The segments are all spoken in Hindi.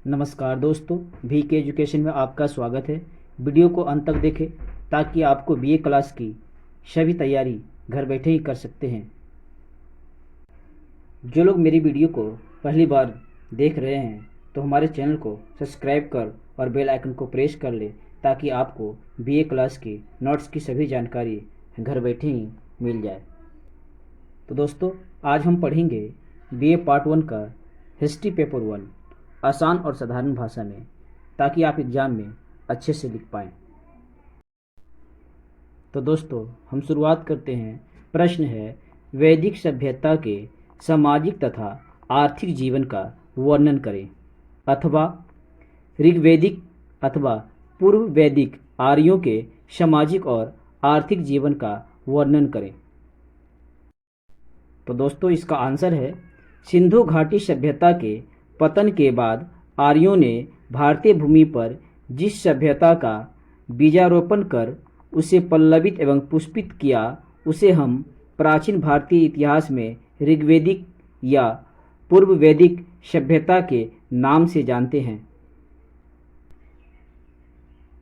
नमस्कार दोस्तों, VK एजुकेशन में आपका स्वागत है। वीडियो को अंत तक देखें ताकि आपको BA क्लास की सभी तैयारी घर बैठे ही कर सकते हैं। जो लोग मेरी वीडियो को पहली बार देख रहे हैं तो हमारे चैनल को सब्सक्राइब कर और बेल आइकन को प्रेस कर ले ताकि आपको BA क्लास की नोट्स की सभी जानकारी घर बैठे ही मिल जाए। तो दोस्तों, आज हम पढ़ेंगे BA पार्ट 1 का हिस्ट्री पेपर 1 आसान और साधारण भाषा में, ताकि आप एग्ज़ाम में अच्छे से लिख पाएँ। तो दोस्तों, हम शुरुआत करते हैं। प्रश्न है, वैदिक सभ्यता के सामाजिक तथा आर्थिक जीवन का वर्णन करें, अथवा ऋग्वैदिक अथवा पूर्व वैदिक आर्यों के सामाजिक और आर्थिक जीवन का वर्णन करें। तो दोस्तों, इसका आंसर है सिंधु घाटी सभ्यता के पतन के बाद आर्यों ने भारतीय भूमि पर जिस सभ्यता का बीजारोपण कर उसे पल्लवित एवं पुष्पित किया, उसे हम प्राचीन भारतीय इतिहास में ऋग्वैदिक या पूर्व वैदिक सभ्यता के नाम से जानते हैं।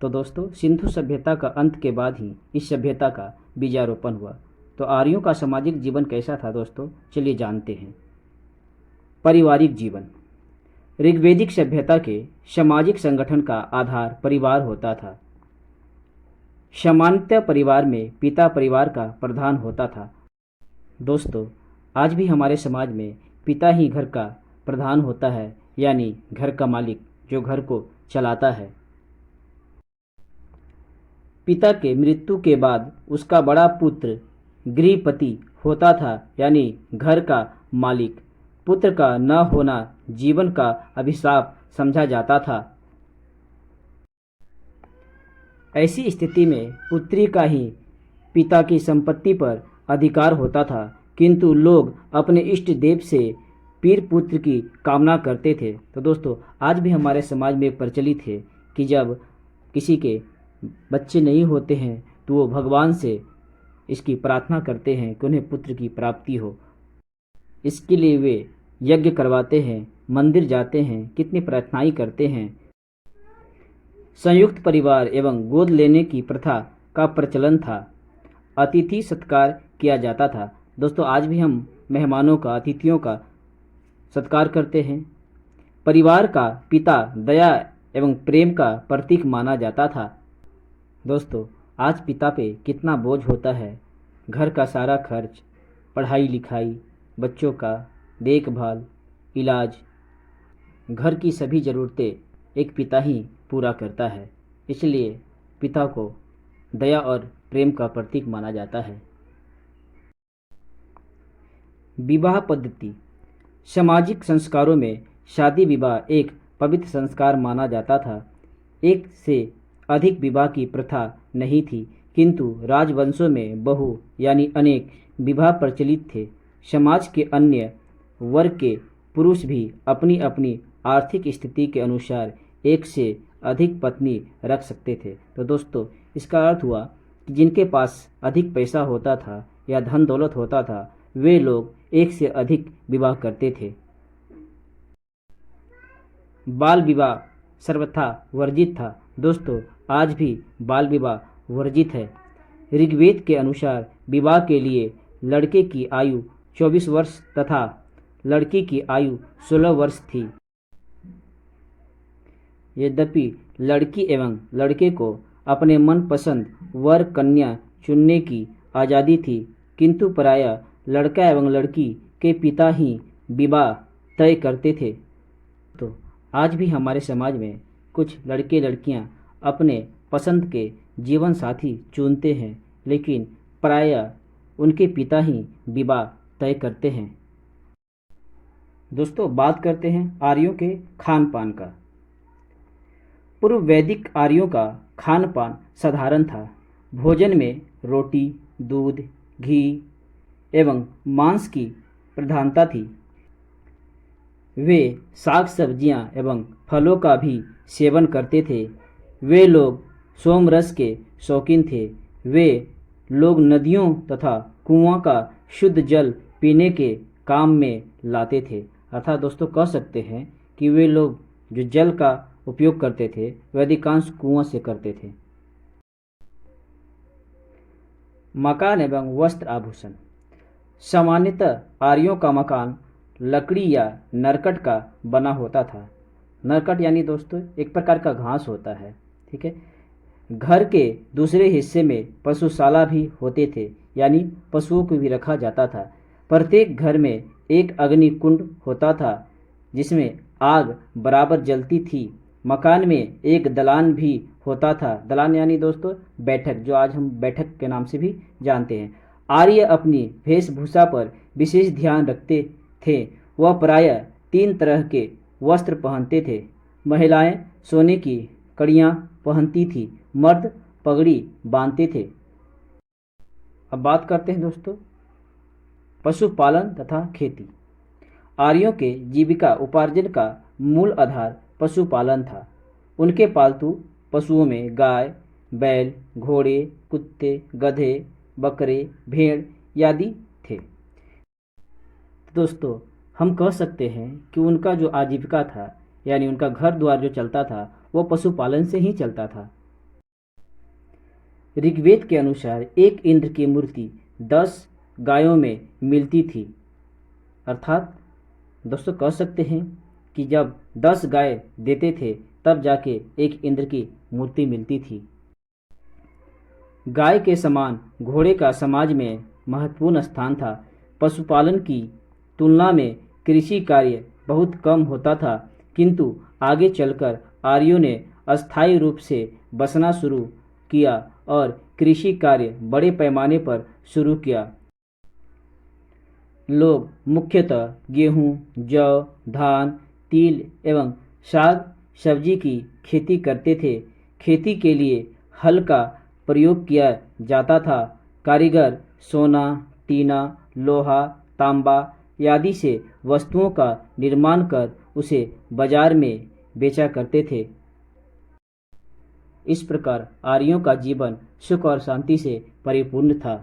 तो दोस्तों, सिंधु सभ्यता का अंत के बाद ही इस सभ्यता का बीजारोपण हुआ। तो आर्यों का सामाजिक जीवन कैसा था दोस्तों, चलिए जानते हैं। पारिवारिक जीवन। ऋग्वैदिक सभ्यता के सामाजिक संगठन का आधार परिवार होता था। सामान्यतः परिवार में पिता परिवार का प्रधान होता था। दोस्तों, आज भी हमारे समाज में पिता ही घर का प्रधान होता है, यानी घर का मालिक जो घर को चलाता है। पिता के मृत्यु के बाद उसका बड़ा पुत्र गृहपति होता था, यानी घर का मालिक। पुत्र का न होना जीवन का अभिशाप समझा जाता था। ऐसी स्थिति में पुत्री का ही पिता की संपत्ति पर अधिकार होता था, किंतु लोग अपने इष्ट देव से पीर पुत्र की कामना करते थे। तो दोस्तों, आज भी हमारे समाज में प्रचलित है कि जब किसी के बच्चे नहीं होते हैं तो वो भगवान से इसकी प्रार्थना करते हैं कि उन्हें पुत्र की प्राप्ति हो। इसके लिए वे यज्ञ करवाते हैं, मंदिर जाते हैं, कितनी प्रार्थनाएं करते हैं। संयुक्त परिवार एवं गोद लेने की प्रथा का प्रचलन था। अतिथि सत्कार किया जाता था। दोस्तों, आज भी हम मेहमानों का, अतिथियों का सत्कार करते हैं। परिवार का पिता दया एवं प्रेम का प्रतीक माना जाता था। दोस्तों, आज पिता पे कितना बोझ होता है। घर का सारा खर्च, पढ़ाई लिखाई, बच्चों का देखभाल, इलाज, घर की सभी ज़रूरतें एक पिता ही पूरा करता है। इसलिए पिता को दया और प्रेम का प्रतीक माना जाता है। विवाह पद्धति। सामाजिक संस्कारों में शादी विवाह एक पवित्र संस्कार माना जाता था। एक से अधिक विवाह की प्रथा नहीं थी, किंतु राजवंशों में बहु यानी अनेक विवाह प्रचलित थे। समाज के अन्य वर्ग के पुरुष भी अपनी अपनी आर्थिक स्थिति के अनुसार एक से अधिक पत्नी रख सकते थे। तो दोस्तों, इसका अर्थ हुआ कि जिनके पास अधिक पैसा होता था या धन दौलत होता था, वे लोग एक से अधिक विवाह करते थे। बाल विवाह सर्वथा वर्जित था। दोस्तों, आज भी बाल विवाह वर्जित है। ऋग्वेद के अनुसार विवाह के लिए लड़के की आयु 24 वर्ष तथा लड़की की आयु 16 वर्ष थी। यद्यपि लड़की एवं लड़के को अपने मनपसंद वर कन्या चुनने की आज़ादी थी, किंतु प्रायः लड़का एवं लड़की के पिता ही विवाह तय करते थे। तो आज भी हमारे समाज में कुछ लड़के लड़कियां अपने पसंद के जीवन साथी चुनते हैं, लेकिन प्रायः उनके पिता ही विवाह तय करते हैं। दोस्तों, बात करते हैं आर्यों के खान पान का। पूर्व वैदिक आर्यों का खान पान साधारण था। भोजन में रोटी, दूध, घी एवं मांस की प्रधानता थी। वे साग सब्जियां एवं फलों का भी सेवन करते थे। वे लोग सोमरस के शौकीन थे। वे लोग नदियों तथा कुआं का शुद्ध जल पीने के काम में लाते थे। अर्थात दोस्तों, कह सकते हैं कि वे लोग जो जल का उपयोग करते थे वे अधिकांश कुआं से करते थे। मकान एवं वस्त्र आभूषण। सामान्यतः आर्यों का मकान लकड़ी या नरकट का बना होता था। नरकट यानी दोस्तों एक प्रकार का घास होता है, ठीक है। घर के दूसरे हिस्से में पशुशाला भी होते थे, यानी पशुओं को भी रखा जाता था। प्रत्येक घर में एक अग्नि कुंड होता था जिसमें आग बराबर जलती थी। मकान में एक दलान भी होता था। दलान यानी दोस्तों बैठक, जो आज हम बैठक के नाम से भी जानते हैं। आर्य अपनी वेशभूषा पर विशेष ध्यान रखते थे। वह प्रायः 3 तरह के वस्त्र पहनते थे। महिलाएं सोने की कड़ियाँ पहनती थी, मर्द पगड़ी बांधते थे। अब बात करते हैं दोस्तों पशुपालन तथा खेती। आर्यों के जीविका उपार्जन का मूल आधार पशुपालन था। उनके पालतू पशुओं में गाय, बैल, घोड़े, कुत्ते, गधे, बकरे, भेड़ आदि थे। दोस्तों हम कह सकते हैं कि उनका जो आजीविका था, यानी उनका घर द्वार जो चलता था वो पशुपालन से ही चलता था। ऋग्वेद के अनुसार एक इंद्र की मूर्ति 10 गायों में मिलती थी। अर्थात दोस्तों कह सकते हैं कि जब 10 गाय देते थे तब जाके एक इंद्र की मूर्ति मिलती थी। गाय के समान घोड़े का समाज में महत्वपूर्ण स्थान था। पशुपालन की तुलना में कृषि कार्य बहुत कम होता था, किंतु आगे चलकर आर्यों ने अस्थायी रूप से बसना शुरू किया और कृषि कार्य बड़े पैमाने पर शुरू किया। लोग मुख्यतः गेहूं, जौ, धान, तिल एवं साग सब्जी की खेती करते थे। खेती के लिए हल का प्रयोग किया जाता था। कारीगर सोना, टीना, लोहा, तांबा आदि से वस्तुओं का निर्माण कर उसे बाजार में बेचा करते थे। इस प्रकार आर्यों का जीवन सुख और शांति से परिपूर्ण था।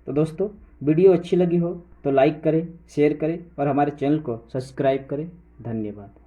तो दोस्तों वीडियो अच्छी लगी हो तो लाइक करें, शेयर करें और हमारे चैनल को सब्सक्राइब करें। धन्यवाद।